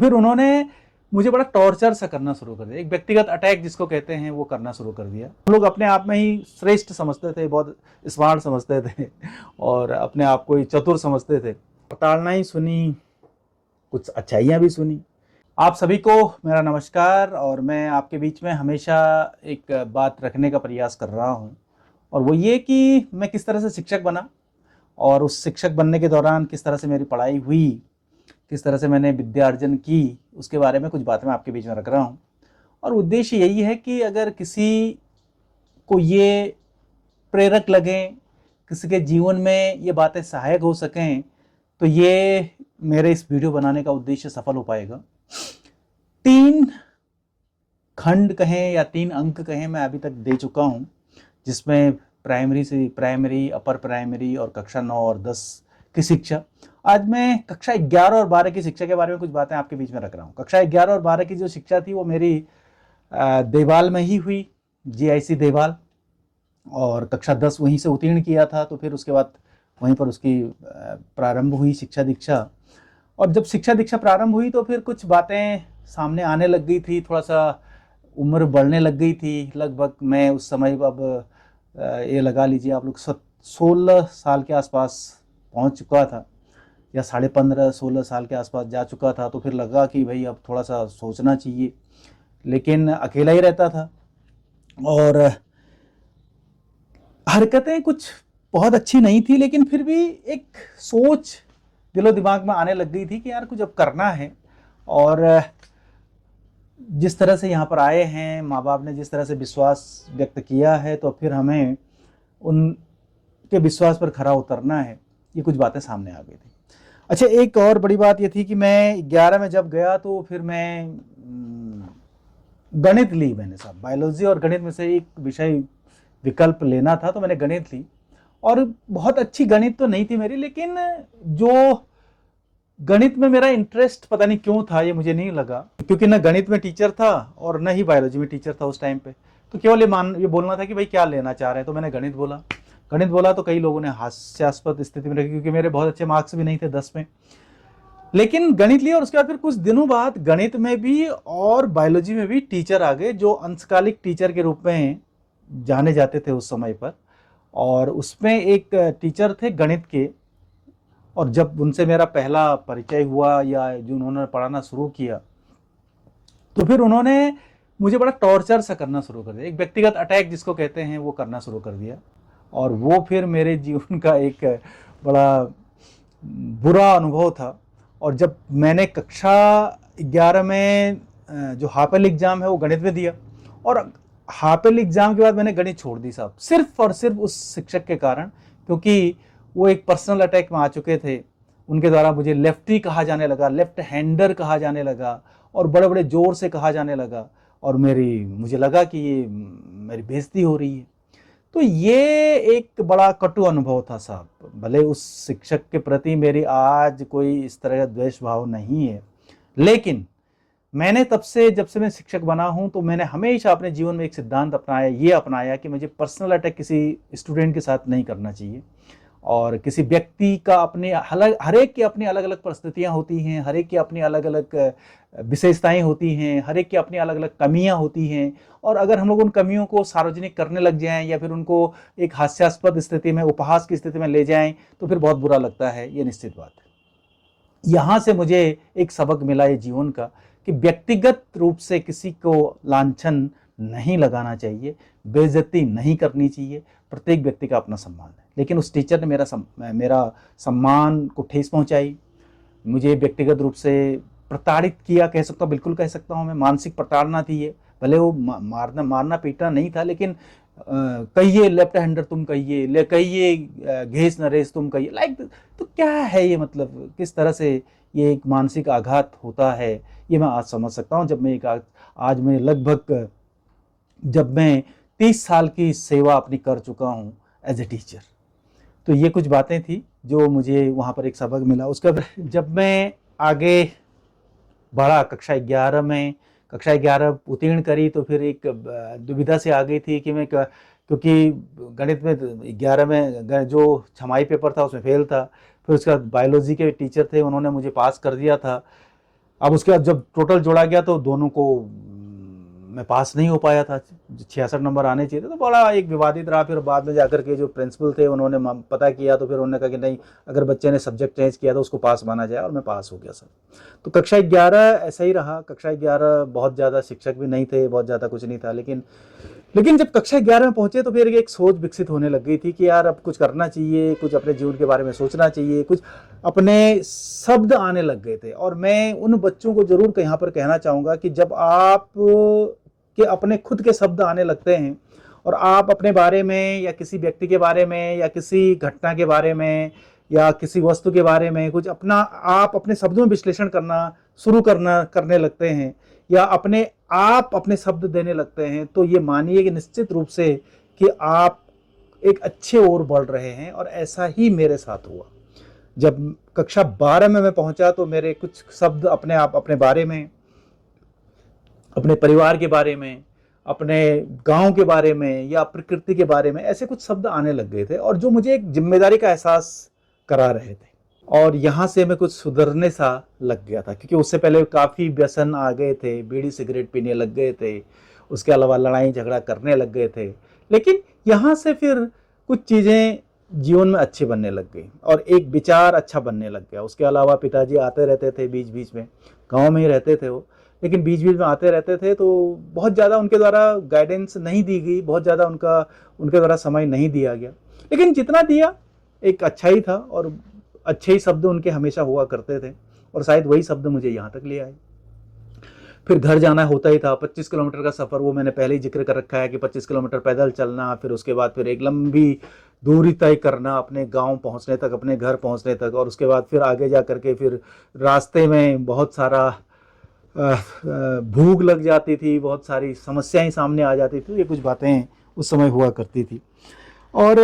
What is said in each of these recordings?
फिर उन्होंने मुझे बड़ा टॉर्चर सा करना शुरू कर दिया, एक व्यक्तिगत अटैक जिसको कहते हैं वो करना शुरू कर दिया। हम लोग अपने आप में ही श्रेष्ठ समझते थे, बहुत स्मार्ट समझते थे और अपने आप को ही चतुर समझते थे। प्रताड़ना ही सुनी, कुछ अच्छाइयाँ भी सुनी। आप सभी को मेरा नमस्कार। और मैं आपके बीच में हमेशा एक बात रखने का प्रयास कर रहा हूँ, और वो ये कि मैं किस तरह से शिक्षक बना और उस शिक्षक बनने के दौरान किस तरह से मेरी पढ़ाई हुई, किस तरह से मैंने विद्यार्जन की, उसके बारे में कुछ बातें मैं आपके बीच में रख रहा हूँ। और उद्देश्य यही है कि अगर किसी को ये प्रेरक लगें, किसी के जीवन में ये बातें सहायक हो सकें, तो ये मेरे इस वीडियो बनाने का उद्देश्य सफल हो पाएगा। 3 खंड कहें या 3 अंक कहें मैं अभी तक दे चुका हूँ, जिसमें प्राइमरी से प्राइमरी, अपर प्राइमरी और कक्षा 9 और 10 की शिक्षा। आज मैं कक्षा 11 और 12 की शिक्षा के बारे में कुछ बातें आपके बीच में रख रहा हूँ। कक्षा 11 और 12 की जो शिक्षा थी वो मेरी देवाल में ही हुई, GIC देवाल, और कक्षा 10 वहीं से उत्तीर्ण किया था। तो फिर उसके बाद वहीं पर उसकी प्रारंभ हुई शिक्षा दीक्षा। और जब शिक्षा दीक्षा प्रारंभ हुई तो फिर कुछ बातें सामने आने लग गई थी, थोड़ा सा उम्र बढ़ने लग गई थी। लगभग मैं उस समय अब ये लगा लीजिए आप लोग 16 साल के आसपास पहुंच चुका था, या 15.5-16 साल के आसपास जा चुका था। तो फिर लगा कि भाई अब थोड़ा सा सोचना चाहिए, लेकिन अकेला ही रहता था और हरकतें कुछ बहुत अच्छी नहीं थी, लेकिन फिर भी एक सोच दिलो दिमाग में आने लग गई थी कि यार कुछ अब करना है। और जिस तरह से यहाँ पर आए हैं, माँ बाप ने जिस तरह से विश्वास व्यक्त किया है, तो फिर हमें उनके विश्वास पर खरा उतरना है। ये कुछ बातें सामने आ गई थी। अच्छा, एक और बड़ी बात ये थी कि मैं 11 में जब गया तो फिर मैं गणित ली मैंने साहब। बायोलॉजी और गणित में से एक विषय विकल्प लेना था, तो मैंने गणित ली। और बहुत अच्छी गणित तो नहीं थी मेरी, लेकिन जो गणित में मेरा इंटरेस्ट पता नहीं क्यों था, ये मुझे नहीं लगा, क्योंकि ना गणित में टीचर था और न ही बायोलॉजी में टीचर था उस टाइम पे। तो केवल ये बोलना था कि भाई क्या लेना चाह रहे हैं, तो मैंने गणित बोला। गणित बोला तो कई लोगों ने हास्यास्पद स्थिति में रखी, क्योंकि मेरे बहुत अच्छे मार्क्स भी नहीं थे 10 में। लेकिन गणित लिया, और उसके बाद फिर कुछ दिनों बाद गणित में भी और बायोलॉजी में भी टीचर आ गए, जो अंशकालिक टीचर के रूप में जाने जाते थे उस समय पर। और उसमें एक टीचर थे गणित के, और जब उनसे मेरा पहला परिचय हुआ या जो उन्होंने पढ़ाना शुरू किया, तो फिर उन्होंने मुझे बड़ा टॉर्चर सा करना शुरू कर दिया, एक व्यक्तिगत अटैक जिसको कहते हैं वो करना शुरू कर दिया। और वो फिर मेरे जीवन का एक बड़ा बुरा अनुभव था। और जब मैंने कक्षा 11 में जो हाफिल एग्ज़ाम है वो गणित में दिया, और हाफिल एग्ज़ाम के बाद मैंने गणित छोड़ दी साहब, सिर्फ और सिर्फ उस शिक्षक के कारण, क्योंकि वो एक पर्सनल अटैक में आ चुके थे। उनके द्वारा मुझे लेफ्टी कहा जाने लगा, लेफ्ट हैंडर कहा जाने लगा, और बड़े बड़े ज़ोर से कहा जाने लगा। और मुझे लगा कि ये मेरी बेइज्जती हो रही है। तो ये एक बड़ा कटु अनुभव था साहब। भले उस शिक्षक के प्रति मेरी आज कोई इस तरह का द्वेष भाव नहीं है, लेकिन मैंने तब से, जब से मैं शिक्षक बना हूं, तो मैंने हमेशा अपने जीवन में एक सिद्धांत अपनाया कि मुझे पर्सनल अटैक किसी स्टूडेंट के साथ नहीं करना चाहिए। और किसी व्यक्ति का हर एक की अपनी अलग अलग परिस्थितियां होती हैं, हर एक की अपनी अलग अलग विशेषताएं होती हैं, हर एक की अपनी अलग अलग कमियां होती हैं। और अगर हम लोग उन कमियों को सार्वजनिक करने लग जाएं, या फिर उनको एक हास्यास्पद स्थिति में, उपहास की स्थिति में ले जाएं, तो फिर बहुत बुरा लगता है, ये निश्चित बात है। यहाँ से मुझे एक सबक मिला ये जीवन का, कि व्यक्तिगत रूप से किसी को लांछन नहीं लगाना चाहिए, बेइज्जती नहीं करनी चाहिए। प्रत्येक व्यक्ति का अपना सम्मान है। लेकिन उस टीचर ने मेरा सम्मान को ठेस पहुंचाई, मुझे व्यक्तिगत रूप से प्रताड़ित किया, कह सकता हूँ, बिल्कुल कह सकता हूँ मैं। मानसिक प्रताड़ना थी ये। भले वो मारना पीटना नहीं था, लेकिन कहिए लेफ्ट हैंडर तुम कहिए घेस नरेश तुम कहिए, लाइक। तो क्या है ये, मतलब किस तरह से ये एक मानसिक आघात होता है, ये मैं आज समझ सकता हूँ। आज मैं लगभग, जब मैं 30 साल की सेवा अपनी कर चुका हूँ एज ए टीचर। तो ये कुछ बातें थी जो मुझे वहाँ पर एक सबक मिला। उसके बाद जब मैं आगे बढ़ा, कक्षा 11 उत्तीर्ण करी, तो फिर एक दुविधा से आ गई थी कि क्योंकि गणित में 11 में जो छमाही पेपर था उसमें फेल था। फिर उसके बाद बायोलॉजी के टीचर थे, उन्होंने मुझे पास कर दिया था। अब उसके बाद जब टोटल जोड़ा गया तो दोनों को मैं पास नहीं हो पाया था, 66 नंबर आने चाहिए थे, तो बड़ा एक विवादित रहा। फिर बाद में जाकर के जो प्रिंसिपल थे उन्होंने पता किया, तो फिर उन्होंने कहा कि नहीं, अगर बच्चे ने सब्जेक्ट चेंज किया तो उसको पास माना जाए, और मैं पास हो गया सर। तो कक्षा 11 ऐसा ही रहा। कक्षा 11 बहुत ज़्यादा शिक्षक भी नहीं थे, बहुत ज़्यादा कुछ नहीं था, लेकिन जब कक्षा 11 में पहुंचे तो फिर एक सोच विकसित होने लग गई थी कि यार अब कुछ करना चाहिए, कुछ अपने जीवन के बारे में सोचना चाहिए, कुछ अपने शब्द आने लग गए थे। और मैं उन बच्चों को जरूर यहाँ पर कहना चाहूँगा कि जब आप के अपने खुद के शब्द आने लगते हैं और आप अपने बारे में या किसी व्यक्ति के बारे में या किसी घटना के बारे में या किसी वस्तु के बारे में कुछ अपना आप अपने शब्दों में विश्लेषण करने लगते हैं या आप अपने शब्द देने लगते हैं, तो ये मानिए कि निश्चित रूप से कि आप एक अच्छे ओर बढ़ रहे हैं। और ऐसा ही मेरे साथ हुआ। जब कक्षा 12 में मैं पहुंचा तो मेरे कुछ शब्द अपने बारे में, अपने परिवार के बारे में, अपने गांव के बारे में या प्रकृति के बारे में ऐसे कुछ शब्द आने लग गए थे, और जो मुझे एक जिम्मेदारी का एहसास करा रहे थे। और यहाँ से मैं कुछ सुधरने सा लग गया था, क्योंकि उससे पहले काफ़ी व्यसन आ गए थे, बीड़ी सिगरेट पीने लग गए थे, उसके अलावा लड़ाई झगड़ा करने लग गए थे। लेकिन यहाँ से फिर कुछ चीज़ें जीवन में अच्छी बनने लग गई और एक विचार अच्छा बनने लग गया। उसके अलावा पिताजी आते रहते थे बीच बीच में, गाँव में ही रहते थे वो, लेकिन बीच बीच में आते रहते थे, तो बहुत ज़्यादा उनके द्वारा गाइडेंस नहीं दी गई, बहुत ज़्यादा उनके द्वारा समय नहीं दिया गया, लेकिन जितना दिया एक अच्छा ही था और अच्छे ही शब्द उनके हमेशा हुआ करते थे, और शायद वही शब्द मुझे यहाँ तक ले आए। फिर घर जाना होता ही था, 25 किलोमीटर का सफ़र, वो मैंने पहले ही जिक्र कर रखा है कि 25 किलोमीटर पैदल चलना, फिर उसके बाद फिर एक लंबी दूरी तय करना अपने गांव पहुंचने तक, अपने घर पहुंचने तक, और उसके बाद फिर आगे जा करके फिर रास्ते में बहुत सारा भूख लग जाती थी, बहुत सारी समस्याएं सामने आ जाती थी। ये कुछ बातें उस समय हुआ करती थी। और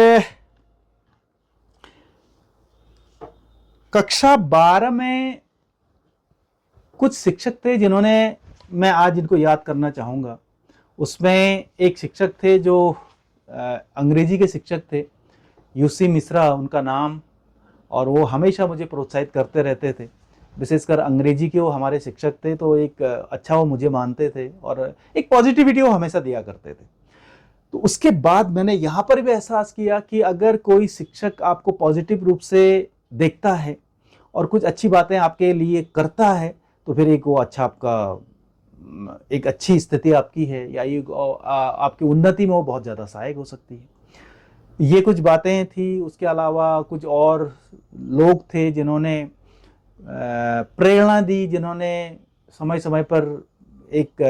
कक्षा 12 में कुछ शिक्षक थे जिन्होंने, मैं आज इनको याद करना चाहूँगा। उसमें एक शिक्षक थे जो अंग्रेजी के शिक्षक थे, यूसी मिश्रा उनका नाम, और वो हमेशा मुझे प्रोत्साहित करते रहते थे। विशेषकर अंग्रेजी के वो हमारे शिक्षक थे, तो एक अच्छा वो मुझे मानते थे और एक पॉजिटिविटी वो हमेशा दिया करते थे। तो उसके बाद मैंने यहाँ पर भी एहसास किया कि अगर कोई शिक्षक आपको पॉजिटिव रूप से देखता है और कुछ अच्छी बातें आपके लिए करता है, तो फिर एक वो अच्छा आपका एक अच्छी स्थिति आपकी है, या ये आपकी उन्नति में वो बहुत ज़्यादा सहायक हो सकती है। ये कुछ बातें थी। उसके अलावा कुछ और लोग थे जिन्होंने प्रेरणा दी, जिन्होंने समय समय पर एक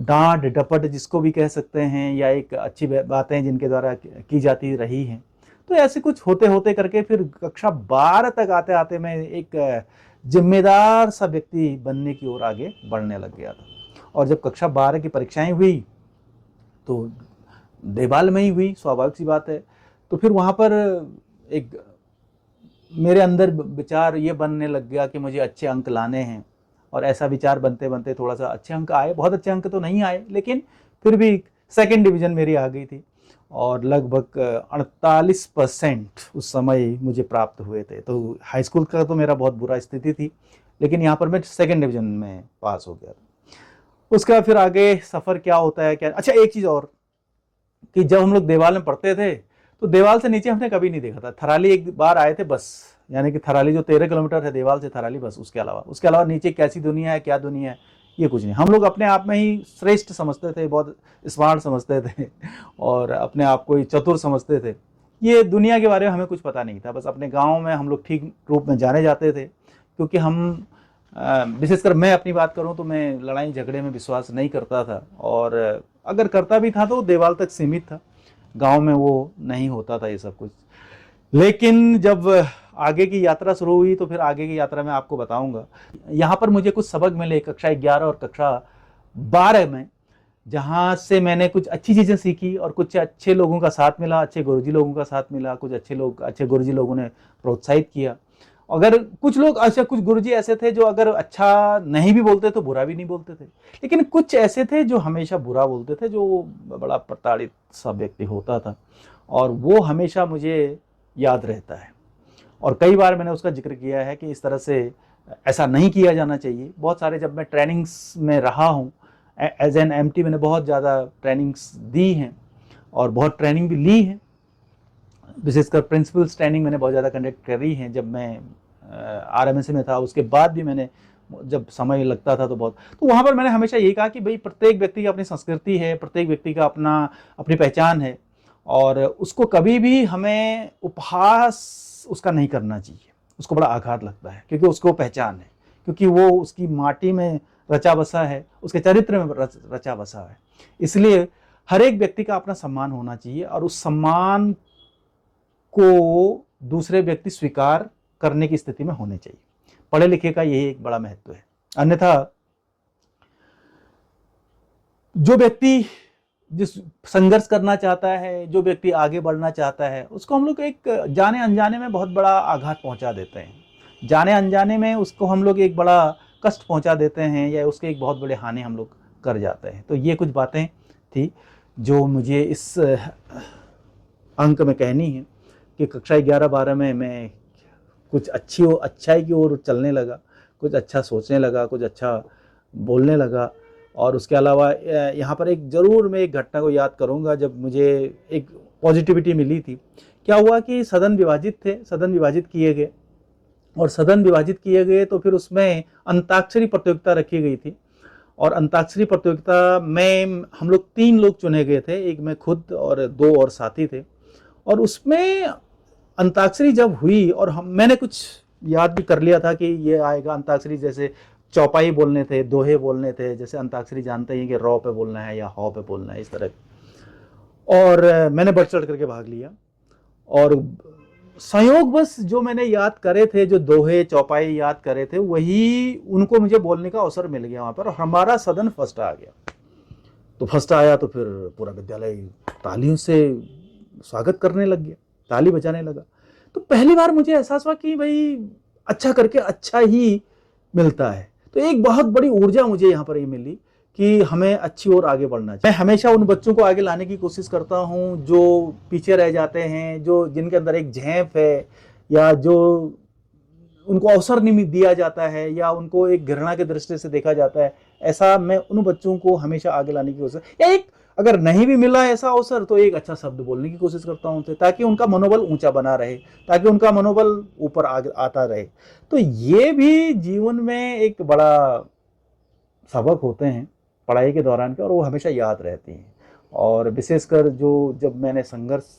डांट डपट जिसको भी कह सकते हैं, या एक अच्छी बातें जिनके द्वारा की जाती रही हैं। तो ऐसे कुछ होते होते करके फिर कक्षा 12 तक आते आते मैं एक जिम्मेदार सा व्यक्ति बनने की ओर आगे बढ़ने लग गया था। और जब कक्षा 12 की परीक्षाएं हुई तो देवाल में ही हुई, स्वाभाविक सी बात है। तो फिर वहाँ पर एक मेरे अंदर विचार ये बनने लग गया कि मुझे अच्छे अंक लाने हैं, और ऐसा विचार बनते बनते थोड़ा सा अच्छे अंक आए। बहुत अच्छे अंक तो नहीं आए, लेकिन फिर भी सेकंड डिवीज़न मेरी आ गई थी, और लगभग 48% उस समय मुझे प्राप्त हुए थे। तो हाई स्कूल का तो मेरा बहुत बुरा स्थिति थी, लेकिन यहाँ पर मैं सेकंड डिवीज़न में पास हो गया था। उसके बाद फिर आगे सफ़र क्या होता है क्या। अच्छा, एक चीज़ और कि जब हम लोग देवाल में पढ़ते थे तो देवाल से नीचे हमने कभी नहीं देखा था। थराली एक बार आए थे बस, यानी कि थराली जो 13 किलोमीटर है देवाल से थराली, बस उसके अलावा नीचे कैसी दुनिया है, क्या दुनिया है, ये कुछ नहीं। हम लोग अपने आप में ही श्रेष्ठ समझते थे, बहुत स्मार्ट समझते थे और अपने आप को ही चतुर समझते थे। ये दुनिया के बारे में हमें कुछ पता नहीं था। बस अपने गाँव में हम लोग ठीक रूप में जाने जाते थे, क्योंकि हम विशेषकर मैं अपनी बात करूं तो मैं लड़ाई झगड़े में विश्वास नहीं करता था, और अगर करता भी था तो देवाल तक सीमित था, गांव में वो नहीं होता था ये सब कुछ। लेकिन जब आगे की यात्रा शुरू हुई तो फिर आगे की यात्रा में आपको बताऊंगा। यहाँ पर मुझे कुछ सबक मिले कक्षा 11 और कक्षा 12 में, जहाँ से मैंने कुछ अच्छी चीज़ें सीखी और कुछ अच्छे लोगों का साथ मिला, अच्छे गुरुजी लोगों का साथ मिला, कुछ अच्छे गुरुजी लोगों ने प्रोत्साहित किया। अगर कुछ लोग अच्छा, कुछ गुरुजी ऐसे थे जो अगर अच्छा नहीं भी बोलते तो बुरा भी नहीं बोलते थे, लेकिन कुछ ऐसे थे जो हमेशा बुरा बोलते थे, जो बड़ा प्रताड़ित सा व्यक्ति होता था, और वो हमेशा मुझे याद रहता है। और कई बार मैंने उसका जिक्र किया है कि इस तरह से ऐसा नहीं किया जाना चाहिए। बहुत सारे जब मैं ट्रेनिंग्स में रहा हूँ एज एन एमटी, मैंने बहुत ज़्यादा ट्रेनिंग्स दी हैं और बहुत ट्रेनिंग भी ली है। विशेषकर प्रिंसिपल्स ट्रेनिंग मैंने बहुत ज़्यादा कंडक्ट करी है जब मैं आरएमएसए में था। उसके बाद भी मैंने जब समय लगता था तो वहाँ पर मैंने हमेशा यही कहा कि भाई प्रत्येक व्यक्ति की अपनी संस्कृति है, प्रत्येक व्यक्ति का अपनी पहचान है और उसको कभी भी हमें उपहास उसका नहीं करना चाहिए। उसको बड़ा आघात लगता है क्योंकि उसको पहचान है, क्योंकि वो उसकी माटी में रचा बसा है, उसके चरित्र में रचा बसा है। इसलिए हर एक व्यक्ति का अपना सम्मान होना चाहिए और उस सम्मान को दूसरे व्यक्ति स्वीकार करने की स्थिति में होने चाहिए। पढ़े लिखे का यही एक बड़ा महत्व है। अन्यथा जो व्यक्ति जिस संघर्ष करना चाहता है, जो व्यक्ति आगे बढ़ना चाहता है, उसको हम लोग एक जाने अनजाने में बहुत बड़ा आघात पहुंचा देते हैं। जाने अनजाने में उसको हम लोग एक बड़ा कष्ट पहुंचा देते हैं या उसके एक बहुत बड़े हानि हम लोग कर जाते हैं। तो ये कुछ बातें थी जो मुझे इस अंक में कहनी है कि कक्षा 11-12 में मैं कुछ अच्छाई की ओर चलने लगा, कुछ अच्छा सोचने लगा, कुछ अच्छा बोलने लगा। और उसके अलावा यहाँ पर ज़रूर मैं एक घटना को याद करूँगा जब मुझे एक पॉजिटिविटी मिली थी। क्या हुआ कि सदन विभाजित थे, सदन विभाजित किए गए और सदन विभाजित किए गए तो फिर उसमें अंताक्षरी प्रतियोगिता रखी गई थी और अंताक्षरी प्रतियोगिता में हम लोग 3 लोग चुने गए थे, एक मैं खुद और 2 और साथी थे। और उसमें अंताक्षरी जब हुई और मैंने कुछ याद भी कर लिया था कि ये आएगा अंताक्षरी, जैसे चौपाई बोलने थे, दोहे बोलने थे, जैसे अंताक्षरी जानते हैं कि रौ पे बोलना है या हौ पे बोलना है, इस तरह। और मैंने बढ़ चढ़ करके भाग लिया और संयोग बस जो मैंने याद करे थे, जो दोहे चौपाई याद करे थे, वही उनको मुझे बोलने का अवसर मिल गया वहाँ पर और हमारा सदन फर्स्ट आ गया। तो फर्स्ट आया तो फिर पूरा विद्यालय तालियों से स्वागत करने लग गया, ताली बजाने लगा। तो पहली बार मुझे एहसास हुआ कि भाई अच्छा करके अच्छा ही मिलता है। तो एक बहुत बड़ी ऊर्जा मुझे यहाँ पर ये मिली कि हमें अच्छी ओर आगे बढ़ना चाहिए। मैं हमेशा उन बच्चों को आगे लाने की कोशिश करता हूँ जो पीछे रह जाते हैं, जो जिनके अंदर एक झेप है या जो उनको अवसर नहीं दिया जाता है या उनको एक घृणा की दृष्टि से देखा जाता है। ऐसा मैं उन बच्चों को हमेशा आगे लाने की कोशिश, या एक अगर नहीं भी मिला ऐसा अवसर तो एक अच्छा शब्द बोलने की कोशिश करता हूँ ताकि उनका मनोबल ऊंचा बना रहे, ताकि उनका मनोबल ऊपर आगे आता रहे। तो ये भी जीवन में एक बड़ा सबक होते हैं पढ़ाई के दौरान के और वो हमेशा याद रहती हैं। और विशेषकर जब मैंने संघर्ष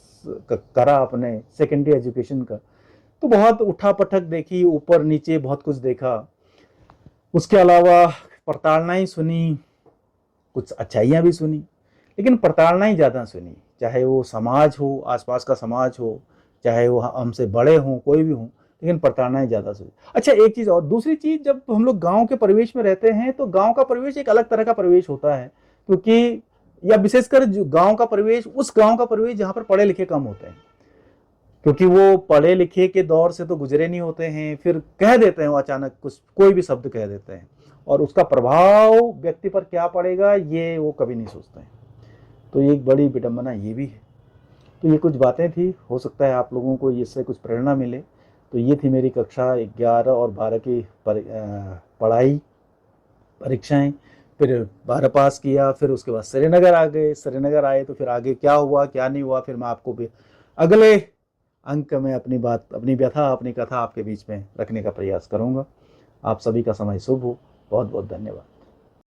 करा अपने सेकेंडरी एजुकेशन का, तो बहुत उठा पटक देखी, ऊपर नीचे बहुत कुछ देखा। उसके अलावा प्रताड़नाएं सुनी, कुछ अच्छाइयाँ भी सुनी, लेकिन प्रताड़नाएं ज़्यादा सुनी। चाहे वो समाज हो, आसपास का समाज हो, चाहे वो हमसे बड़े हों, कोई भी हों, लेकिन प्रताड़नाएं ज़्यादा सुनी। अच्छा, एक चीज़ और, दूसरी चीज़, जब हम लोग गांव के परिवेश में रहते हैं तो गांव का परिवेश एक अलग तरह का परिवेश होता है, क्योंकि या विशेषकर जो गांव का परिवेश, उस गांव का परिवेश जहाँ पर पढ़े लिखे कम होते हैं, क्योंकि वो पढ़े लिखे के दौर से तो गुजरे नहीं होते हैं, फिर कह देते हैं वो अचानक कोई भी शब्द कह देते हैं और उसका प्रभाव व्यक्ति पर क्या पड़ेगा ये वो कभी नहीं सोचते हैं। तो ये एक बड़ी विडंबना ये भी है। तो ये कुछ बातें थी, हो सकता है आप लोगों को इससे कुछ प्रेरणा मिले। तो ये थी मेरी कक्षा 11 और 12 की पढ़ाई, परीक्षाएं। फिर 12 पास किया, फिर उसके बाद श्रीनगर आ गए। श्रीनगर आए तो फिर आगे क्या हुआ क्या नहीं हुआ, फिर मैं आपको भी अगले अंक में अपनी बात, अपनी व्यथा, अपनी कथा आपके बीच में रखने का प्रयास करूंगा। आप सभी का समय शुभ हो। बहुत बहुत धन्यवाद।